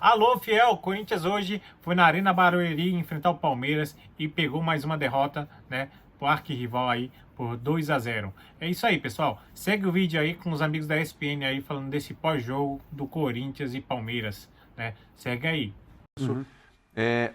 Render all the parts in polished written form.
Alô, fiel! Corinthians hoje foi na Arena Barueri enfrentar o Palmeiras e pegou mais uma derrota, né? Pro arquirrival aí por 2-0. É isso aí, pessoal. Segue o vídeo aí com os amigos da ESPN aí falando desse pós-jogo do Corinthians e Palmeiras, né? Segue aí. Uhum.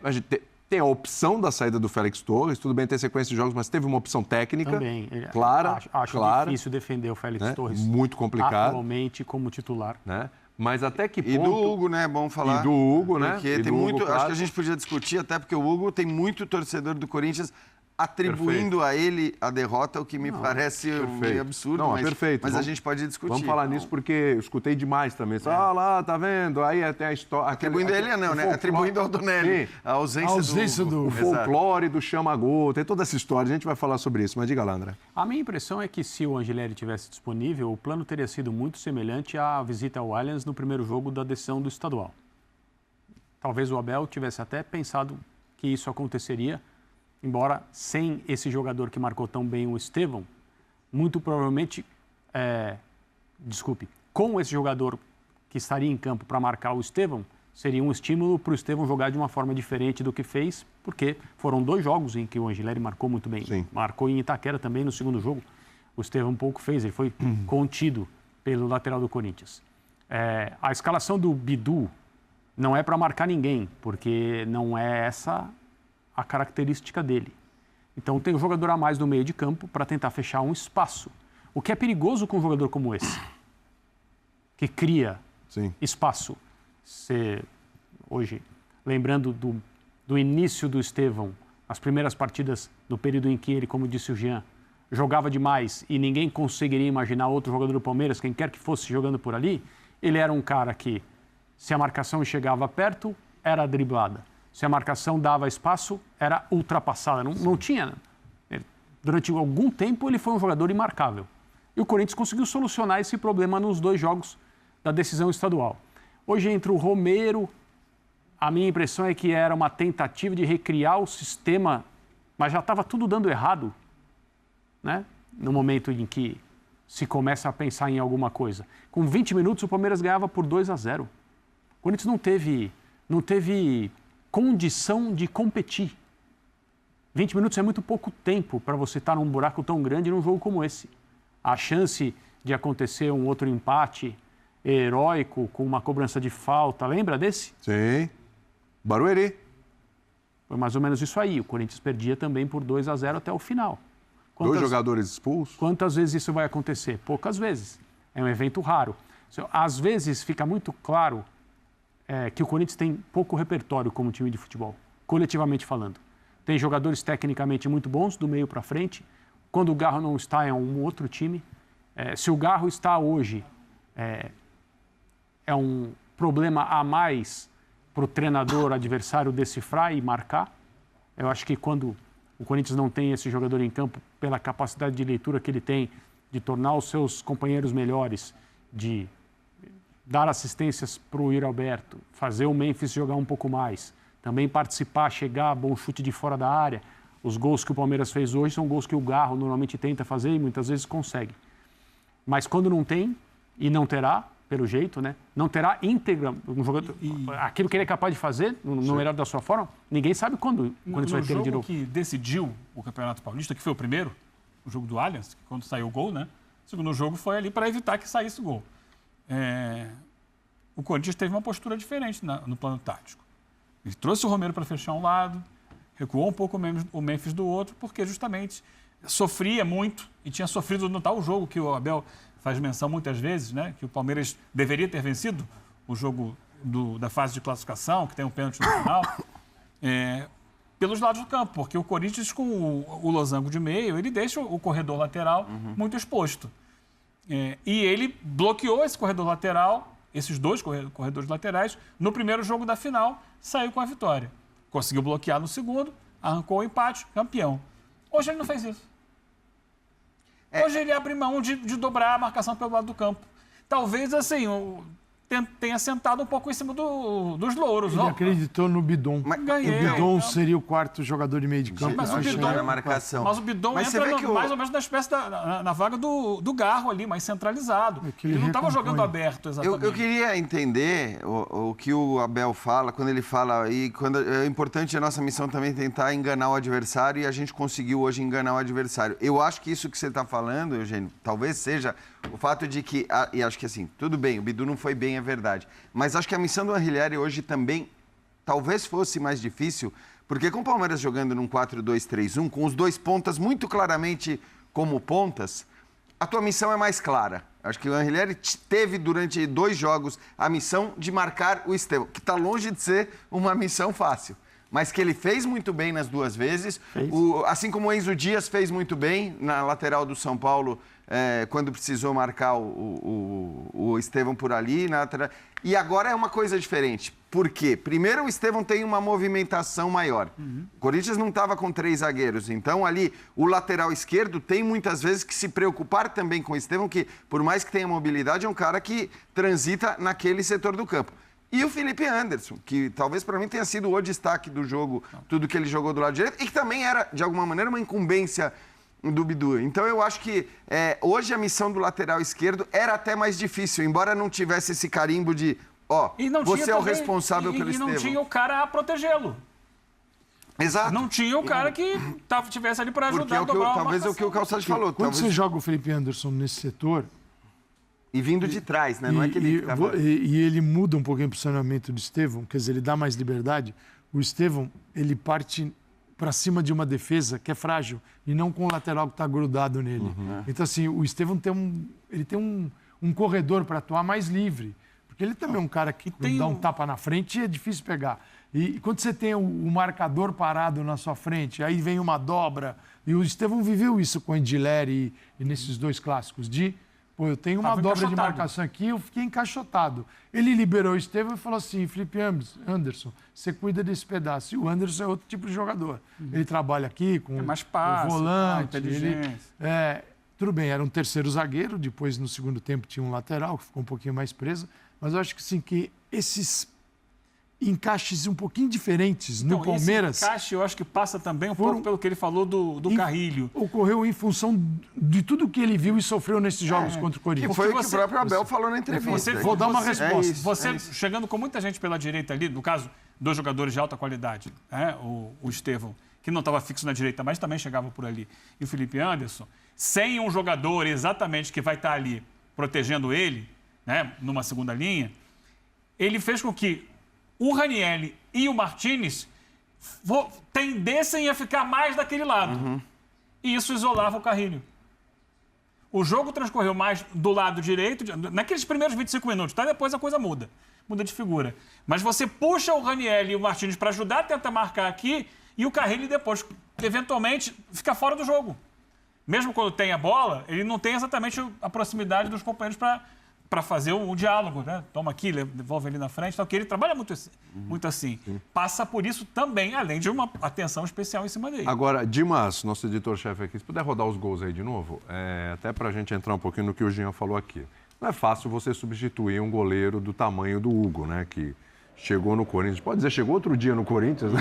A gente tem a opção da saída do Félix Torres, tudo bem ter sequência de jogos, mas teve uma opção técnica. Também. Clara. Acho clara, difícil defender o Félix né? Torres. Muito complicado. Atualmente como titular. Né? Mas até que ponto... E do Hugo, né? Bom falar. E do Hugo, né? Porque tem muito... Acho que a gente podia discutir, até porque o Hugo tem muito torcedor do Corinthians atribuindo a ele a derrota, o que me parece meio absurdo. Não, mas, perfeito. Mas a gente pode discutir. Vamos falar nisso porque eu escutei demais também. Lá, tá vendo? Aí até a história... Atribuindo a ele não, né? Atribuindo ao Donelli. A ausência do... O folclore do chama-gol, tem toda essa história. A gente vai falar sobre isso, mas diga lá, André. A minha impressão é que se o Angileri tivesse disponível, o plano teria sido muito semelhante à visita ao Allianz no primeiro jogo da decisão do estadual. Talvez o Abel tivesse até pensado que isso aconteceria, embora sem esse jogador que marcou tão bem o Estevão, muito provavelmente, com esse jogador que estaria em campo para marcar o Estevão, seria um estímulo para o Estevão jogar de uma forma diferente do que fez, porque foram 2 jogos em que o Angileri marcou muito bem. Sim. Marcou em Itaquera também no segundo jogo. O Estevão pouco fez, ele foi contido pelo lateral do Corinthians. A escalação do Bidu não é para marcar ninguém, porque não é essa a característica dele. Então tem um jogador a mais no meio de campo para tentar fechar um espaço. O que é perigoso com um jogador como esse, que cria espaço. Hoje, lembrando do início do Estevão, as primeiras partidas no período em que ele, como disse o Jean, jogava demais e ninguém conseguiria imaginar outro jogador do Palmeiras, quem quer que fosse jogando por ali, ele era um cara que, se a marcação chegava perto, era driblada. Se a marcação dava espaço, era ultrapassada. Não tinha. Durante algum tempo, ele foi um jogador imarcável. E o Corinthians conseguiu solucionar esse problema nos 2 jogos da decisão estadual. Hoje, entre o Romero, a minha impressão é que era uma tentativa de recriar o sistema, mas já estava tudo dando errado, né? No momento em que se começa a pensar em alguma coisa. Com 20 minutos, o Palmeiras ganhava por 2-0. O Corinthians não teve condição de competir. 20 minutos é muito pouco tempo para você estar num buraco tão grande num jogo como esse. A chance de acontecer um outro empate heróico com uma cobrança de falta, lembra desse? Sim. Barueri. Foi mais ou menos isso aí. O Corinthians perdia também por 2-0 até o final. 2 jogadores expulsos? Quantas vezes isso vai acontecer? Poucas vezes. É um evento raro. Às vezes fica muito claro que o Corinthians tem pouco repertório como time de futebol, coletivamente falando. Tem jogadores tecnicamente muito bons, do meio para frente. Quando o Garro não está, é um outro time. Se o Garro está hoje, é um problema a mais para o treinador adversário decifrar e marcar. Eu acho que quando o Corinthians não tem esse jogador em campo, pela capacidade de leitura que ele tem, de tornar os seus companheiros melhores, de dar assistências para o Yuri Alberto, fazer o Memphis jogar um pouco mais, também participar, chegar, bom chute de fora da área. Os gols que o Palmeiras fez hoje são gols que o Garro normalmente tenta fazer e muitas vezes consegue. Mas quando não tem, e não terá, pelo jeito, né? Não terá íntegra um jogador, aquilo que ele é capaz de fazer, no melhor da sua forma, ninguém sabe quando isso vai ter de novo. O jogo que decidiu o Campeonato Paulista, que foi o primeiro, o jogo do Allianz, quando saiu o gol, né? O segundo jogo foi ali para evitar que saísse o gol. O Corinthians teve uma postura diferente no plano tático. Ele trouxe o Romero para fechar um lado, recuou um pouco o Memphis do outro, porque justamente sofria muito e tinha sofrido no tal jogo que o Abel faz menção muitas vezes, né? Que o Palmeiras deveria ter vencido o jogo da fase de classificação, que tem um pênalti no final, pelos lados do campo, porque o Corinthians, com o losango de meio, ele deixa o corredor lateral muito exposto. E ele bloqueou esse corredor lateral, esses 2 corredores laterais, no primeiro jogo da final, saiu com a vitória. Conseguiu bloquear no segundo, arrancou o empate, campeão. Hoje ele não fez isso. Hoje ele abre mão de dobrar a marcação pelo lado do campo. Talvez, assim, tenha sentado um pouco em cima dos louros. Ele Ó. acreditou no Bidon. Ganhei, O Bidon então. seria o quarto jogador de meio de campo. Mas o Ajudar Bidon, na marcação. Mas o Bidon Mas você entra vê que mais ou menos na espécie na vaga do Garro ali, mais centralizado. que ele Ele não estava recompõe. jogando aberto, exatamente. Eu queria entender o que o Abel fala, quando ele fala, e quando é importante a nossa missão também tentar enganar o adversário, e a gente conseguiu hoje enganar o adversário. Eu acho que isso que você está falando, Eugênio, talvez seja o fato de que, e acho que assim, tudo bem, o Bidu não foi bem, é verdade, mas acho que a missão do Anriglieri hoje também talvez fosse mais difícil, porque com o Palmeiras jogando num 4-2-3-1, com os dois pontas muito claramente como pontas, a tua missão é mais clara. Acho que o Anriglieri teve durante 2 jogos a missão de marcar o Estevão, que está longe de ser uma missão fácil, mas que ele fez muito bem nas 2 vezes, assim como o Enzo Dias fez muito bem na lateral do São Paulo, quando precisou marcar o Estevão por ali. E agora é uma coisa diferente. Por quê? Primeiro, o Estevão tem uma movimentação maior. O Corinthians não estava com 3 zagueiros. Então, ali, o lateral esquerdo tem muitas vezes que se preocupar também com o Estevão, que, por mais que tenha mobilidade, é um cara que transita naquele setor do campo. E o Felipe Anderson, que talvez para mim tenha sido o destaque do jogo, tudo que ele jogou do lado direito, e que também era, de alguma maneira, uma incumbência do Bidu. Então eu acho que hoje a missão do lateral esquerdo era até mais difícil, embora não tivesse esse carimbo de, você é o responsável pelo Estevão. E não tinha o cara a protegê-lo. Exato. Não tinha o cara que tivesse ali para ajudar a dobrar talvez é o que o Calçado falou. Quando você joga o Felipe Anderson nesse setor... E vindo de trás, né? Não é que ele e ele muda um pouquinho o posicionamento do Estevão, quer dizer, ele dá mais liberdade. O Estevão, ele parte para cima de uma defesa que é frágil e não com o lateral que está grudado nele. Então, assim, o Estevão tem um corredor para atuar mais livre. Porque ele também é um cara que dá um tapa na frente e é difícil pegar. E quando você tem o marcador parado na sua frente, aí vem uma dobra. E o Estevão viveu isso com o Angileri e nesses 2 clássicos eu tenho uma dobra de marcação aqui, eu fiquei encaixotado. Ele liberou o Estevão e falou assim, Felipe Anderson, você cuida desse pedaço. E o Anderson é outro tipo de jogador. Ele trabalha aqui com mais passe, o volante. inteligência. Tudo bem, era um terceiro zagueiro, depois no segundo tempo tinha um lateral, que ficou um pouquinho mais preso. Mas eu acho que sim, que esses encaixes um pouquinho diferentes no Palmeiras... Esse encaixe, eu acho que passa também um pouco pelo que ele falou do Carrilho. Ocorreu em função de tudo que ele viu e sofreu nesses jogos contra o Corinthians. Que foi o que o próprio Abel falou na entrevista. Vou dar uma resposta. Você chegando com muita gente pela direita ali, no caso, 2 jogadores de alta qualidade, o Estevão, que não estava fixo na direita, mas também chegava por ali, e o Felipe Anderson, sem um jogador exatamente que vai estar ali protegendo ele, numa segunda linha, ele fez com que o Ranieri e o Martínez tendessem a ficar mais daquele lado. E isso isolava o Carrilho. O jogo transcorreu mais do lado direito, naqueles primeiros 25 minutos, depois a coisa muda de figura. Mas você puxa o Ranieri e o Martínez para ajudar a tentar marcar aqui, e o Carrilho depois, eventualmente, fica fora do jogo. Mesmo quando tem a bola, ele não tem exatamente a proximidade dos companheiros para fazer o diálogo, Toma aqui, devolve ali na frente, que ele trabalha muito assim. Passa por isso também, além de uma atenção especial em cima dele. Agora, Dimas, nosso editor-chefe aqui, se puder rodar os gols aí de novo, até para a gente entrar um pouquinho no que o Jean falou aqui. Não é fácil você substituir um goleiro do tamanho do Hugo, que chegou no Corinthians, pode dizer, chegou outro dia no Corinthians,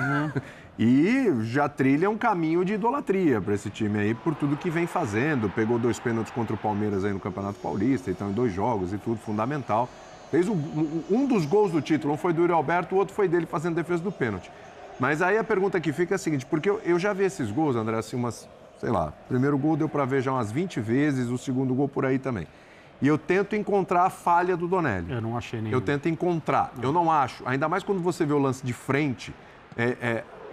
e já trilha um caminho de idolatria para esse time aí, por tudo que vem fazendo. Pegou 2 pênaltis contra o Palmeiras aí no Campeonato Paulista, então em 2 jogos e tudo, fundamental. Fez um dos gols do título, um foi do Yuri Alberto, o outro foi dele fazendo defesa do pênalti. Mas aí a pergunta que fica é a seguinte, porque eu já vi esses gols, André, assim, o primeiro gol deu para ver já umas 20 vezes, o segundo gol por aí também. E eu tento encontrar a falha do Donelli. Eu não achei nenhum. Eu tento encontrar. Eu não acho. Ainda mais quando você vê o lance de frente,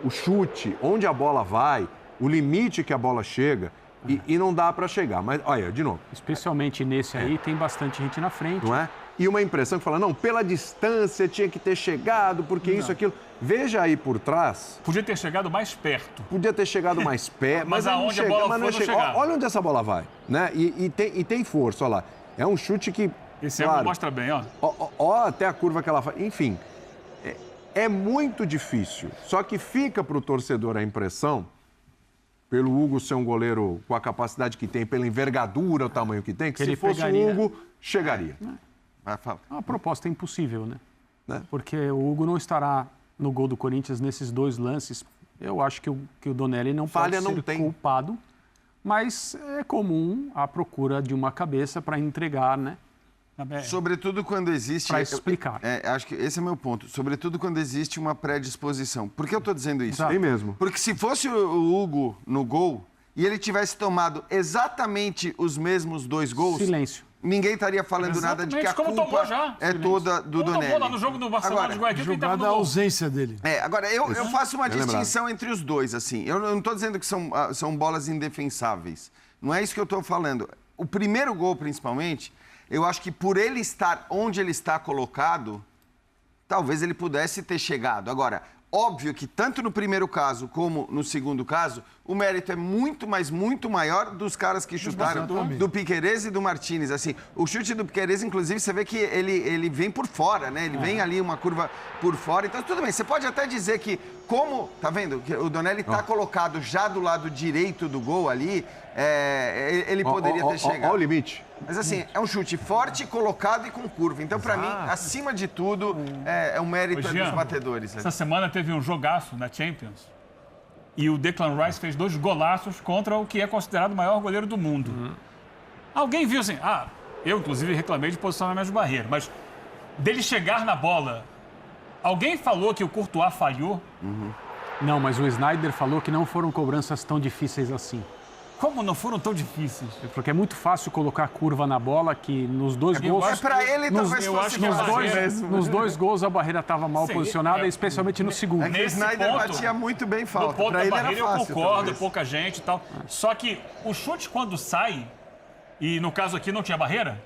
o chute, onde a bola vai, o limite que a bola chega, e não dá para chegar. Mas, olha, de novo. Especialmente nesse aí, tem bastante gente na frente. Não é? E uma impressão que fala, não, pela distância tinha que ter chegado, porque isso, aquilo. Veja aí por trás. Podia ter chegado mais perto. Podia ter chegado mais perto. Mas aonde a bola foi, não chegava. Olha onde essa bola vai, né? E tem força, olha lá. É um chute que... Esse ângulo mostra bem, ó. Ó, até a curva que ela faz. Enfim, é muito difícil. Só que fica para o torcedor a impressão, pelo Hugo ser um goleiro com a capacidade que tem, pela envergadura, o tamanho que tem, que se fosse o Hugo, chegaria. Fala. A proposta é impossível, né? Né? Porque o Hugo não estará no gol do Corinthians nesses 2 lances. Eu acho que o Donelli não Falha pode não ser tem. culpado, mas é comum a procura de uma cabeça para entregar, né? Sobretudo quando existe... Para explicar. Acho que esse é o meu ponto. Sobretudo quando existe uma predisposição. Por que eu estou dizendo isso? Exato. Tem mesmo. Porque se fosse o Hugo no gol e ele tivesse tomado exatamente os mesmos 2 gols... Silêncio. Ninguém estaria falando nada de que a como culpa tomou já. é toda do Como Donelli. tomou lá no jogo do Barcelona Agora, de Guayaquil, quem tava Jogada no a gol? ausência dele. Agora, eu faço uma Bem distinção entre os dois, assim. Eu não estou dizendo que são bolas indefensáveis. Não é isso que eu estou falando. O primeiro gol, principalmente, eu acho que por ele estar onde ele está colocado, talvez ele pudesse ter chegado. Agora, óbvio que tanto no primeiro caso como no segundo caso, o mérito é muito, mas muito maior dos caras que chutaram, do Piquerez e do Martínez. Assim, o chute do Piquerez, inclusive, você vê que ele vem por fora, né? Ele vem ali uma curva por fora. Então, tudo bem, você pode até dizer que tá vendo? Que o Donelli está colocado já do lado direito do gol ali, ele poderia ter chegado. Olha o limite. Mas assim, é um chute forte, colocado e com curva. Então, para mim, acima de tudo, é um mérito Ô, Jean, dos batedores. Essa semana teve um jogaço na Champions e o Declan Rice fez 2 golaços contra o que é considerado o maior goleiro do mundo. Alguém viu assim, eu inclusive reclamei de posicionamento de barreira, mas dele chegar na bola, alguém falou que o Courtois falhou? Não, mas o Snyder falou que não foram cobranças tão difíceis assim. Como não foram tão difíceis? Porque é muito fácil colocar curva na bola, que nos 2 Eu gols... acho Para ele, talvez eu fosse acho que Nos fácil. nos 2 gols a barreira estava mal Sim, posicionada, especialmente no segundo. É que o Nesse Snyder ponto, batia muito bem No falta. ponto Para da ele era barreira fácil. eu concordo, talvez. pouca gente e tal. Só que o chute quando sai, e no caso aqui não tinha barreira,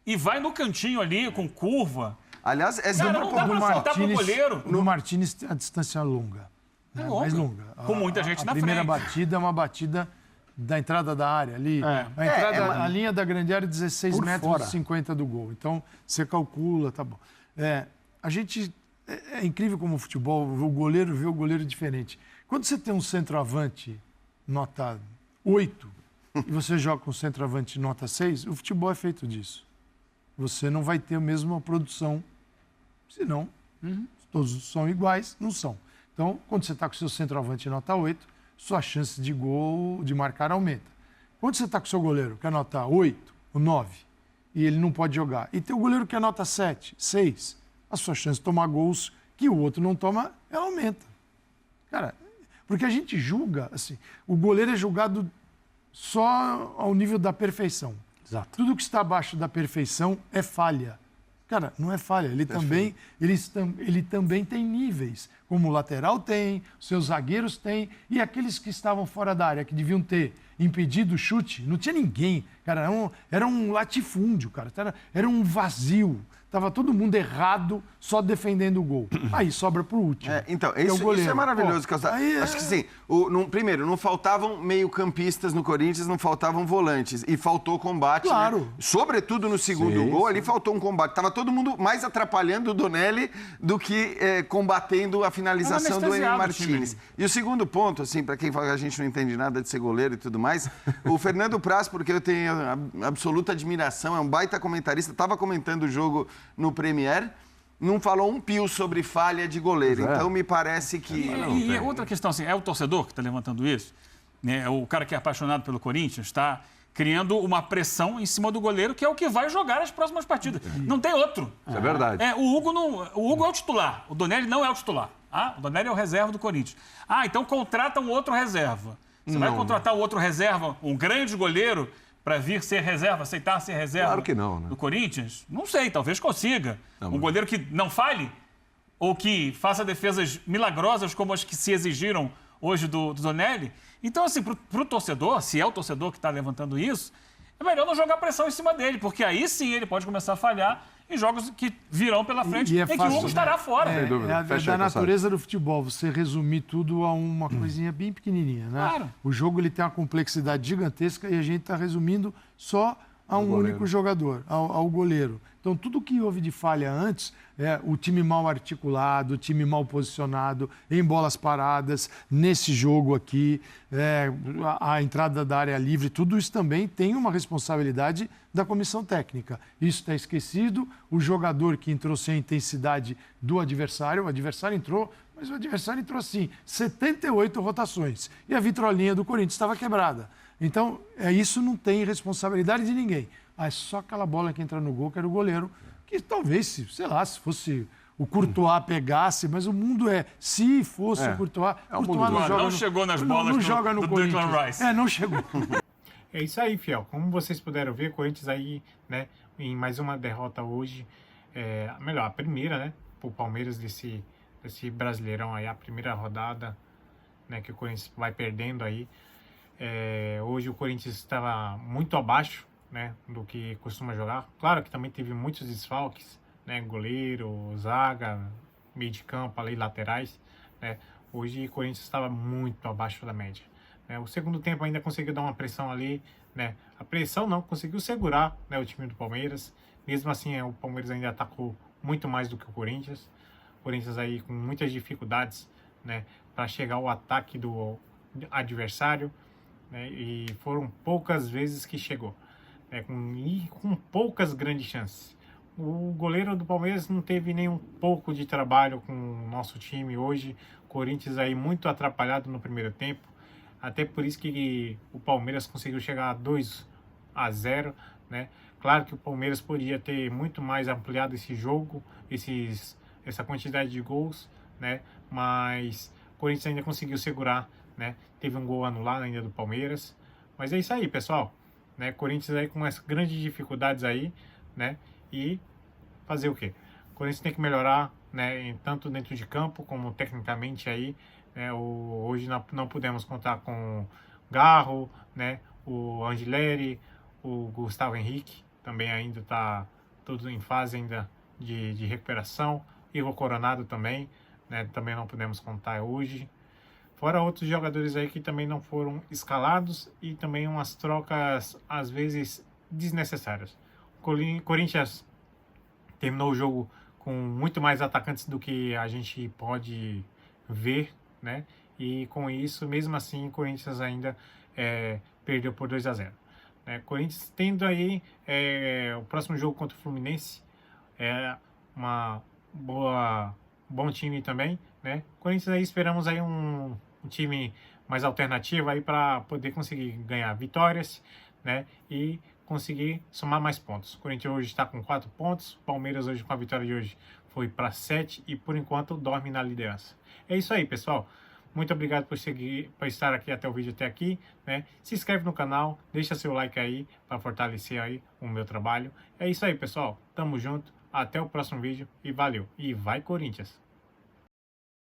e vai no cantinho ali com curva, Aliás, essa Cara, é não uma dá pra soltar pro goleiro. No Martínez a distância é longa. Né? longa. Mais longa. Com muita gente na A primeira frente. batida é uma batida da entrada da área ali. A entrada, a linha da grande área é 16 Por metros fora. e 50 do gol. Então, você calcula, tá bom. A gente... É incrível como o futebol, o goleiro vê o goleiro diferente. Quando você tem um centroavante nota 8 e você joga com um centroavante nota 6, o futebol é feito disso. Você não vai ter a mesma produção, senão todos são iguais, não são. Então, quando você está com o seu centroavante nota 8, sua chance de gol, de marcar, aumenta. Quando você está com o seu goleiro, que é nota 8 ou 9, e ele não pode jogar, e tem o goleiro que é nota 7, 6, a sua chance de tomar gols que o outro não toma, ela aumenta. Cara, porque a gente julga, assim, o goleiro é julgado só ao nível da perfeição. Exato. Tudo que está abaixo da perfeição é falha. Cara, não é falha. Ele também tem níveis, como o lateral tem, os seus zagueiros têm, e aqueles que estavam fora da área, que deviam ter impedido o chute, não tinha ninguém. Cara, era um latifúndio, cara. Era um vazio. Estava todo mundo errado, só defendendo o gol. Aí sobra pro último. Então, que é o isso goleiro. é maravilhoso. Pô, Acho que sim. Primeiro, não faltavam meio-campistas no Corinthians, não faltavam volantes. E faltou combate. Claro. Né? Sobretudo no segundo gol, ali faltou um combate. Tava todo mundo mais atrapalhando o Donelli do que combatendo a finalização do Emi Martínez. E o segundo ponto, assim, para quem fala que a gente não entende nada de ser goleiro e tudo mais, o Fernando Praz, porque eu tenho absoluta admiração, é um baita comentarista, estava comentando o jogo no Premier, não falou um pio sobre falha de goleiro. Então, me parece que... E outra questão, assim, é o torcedor que está levantando isso, né? O cara que é apaixonado pelo Corinthians está criando uma pressão em cima do goleiro, que é o que vai jogar as próximas partidas. Não tem outro. Isso é verdade. O Hugo é o titular, o Donelli não é o titular. O Donelli é o reserva do Corinthians. Então contrata um outro reserva. Você vai contratar um outro reserva, um grande goleiro, para vir ser reserva, aceitar ser reserva Claro que não, né? do Corinthians? Não sei, talvez consiga. Um goleiro que não falhe ou que faça defesas milagrosas como as que se exigiram hoje do Donelli. Então, assim, para o torcedor, se é o torcedor que está levantando isso, é melhor não jogar pressão em cima dele, porque aí sim ele pode começar a falhar em jogos que virão pela frente em que o Hugo estará fora. Sem dúvida. É Fecha da aí, natureza do futebol, você resumir tudo a uma coisinha bem pequenininha, né? Claro. O jogo ele tem uma complexidade gigantesca e a gente está resumindo só a um único jogador, ao goleiro. Então, tudo que houve de falha antes, o time mal articulado, o time mal posicionado, em bolas paradas, nesse jogo aqui, a entrada da área livre, tudo isso também tem uma responsabilidade da comissão técnica. Isso está esquecido, o jogador que entrou sem a intensidade do adversário, o adversário entrou, mas o adversário entrou assim, 78 rotações, e a vitrolinha do Corinthians estava quebrada. Então, isso não tem responsabilidade de ninguém. É só aquela bola que entra no gol, que era o goleiro, que talvez, sei lá, se fosse o Courtois pegasse, mas o mundo se fosse o Courtois, Courtois não chegou nas bolas não joga no do Corinthians. Declan Rice. Não chegou. É isso aí, fiel. Como vocês puderam ver, o Corinthians aí, né, em mais uma derrota hoje, melhor, a primeira, né, pro Palmeiras desse Brasileirão aí, a primeira rodada, né, que o Corinthians vai perdendo aí. Hoje o Corinthians estava muito abaixo, né, do que costuma jogar. Claro que também teve muitos desfalques, né, goleiro, zaga, meio de campo, ali, laterais, né. Hoje o Corinthians estava muito abaixo da média. Né. O segundo tempo ainda conseguiu dar uma pressão ali, né. A pressão não, conseguiu segurar, né, o time do Palmeiras. Mesmo assim, o Palmeiras ainda atacou muito mais do que o Corinthians. O Corinthians aí com muitas dificuldades, né, para chegar ao ataque do adversário, né, e foram poucas vezes que chegou. Com poucas grandes chances. O goleiro do Palmeiras não teve nem um pouco de trabalho com o nosso time hoje. O Corinthians aí muito atrapalhado no primeiro tempo. Até por isso que o Palmeiras conseguiu chegar a 2-0, né? Claro que o Palmeiras podia ter muito mais ampliado esse jogo, essa quantidade de gols, né? Mas o Corinthians ainda conseguiu segurar, né? Teve um gol anulado ainda do Palmeiras. Mas é isso aí, pessoal. Né, Corinthians aí com as grandes dificuldades aí, né, e fazer o quê? O Corinthians tem que melhorar, né, tanto dentro de campo como tecnicamente aí, né, hoje não pudemos contar com Garro, né, o Angileri, o Gustavo Henrique, também ainda está tudo em fase ainda de recuperação, e o Coronado também, né, também não pudemos contar hoje. Fora outros jogadores aí que também não foram escalados e também umas trocas, às vezes, desnecessárias. O Corinthians terminou o jogo com muito mais atacantes do que a gente pode ver, né? E com isso, mesmo assim, o Corinthians ainda perdeu por 2-0. Corinthians tendo aí o próximo jogo contra o Fluminense, bom time também, né? Corinthians aí esperamos aí um time mais alternativo aí para poder conseguir ganhar vitórias, né? E conseguir somar mais pontos. O Corinthians hoje está com 4 pontos, o Palmeiras hoje com a vitória de hoje foi para 7 e por enquanto dorme na liderança. É isso aí, pessoal. Muito obrigado por estar aqui até o vídeo até aqui, né? Se inscreve no canal, deixa seu like aí para fortalecer aí o meu trabalho. É isso aí, pessoal. Tamo junto. Até o próximo vídeo e valeu. E vai Corinthians!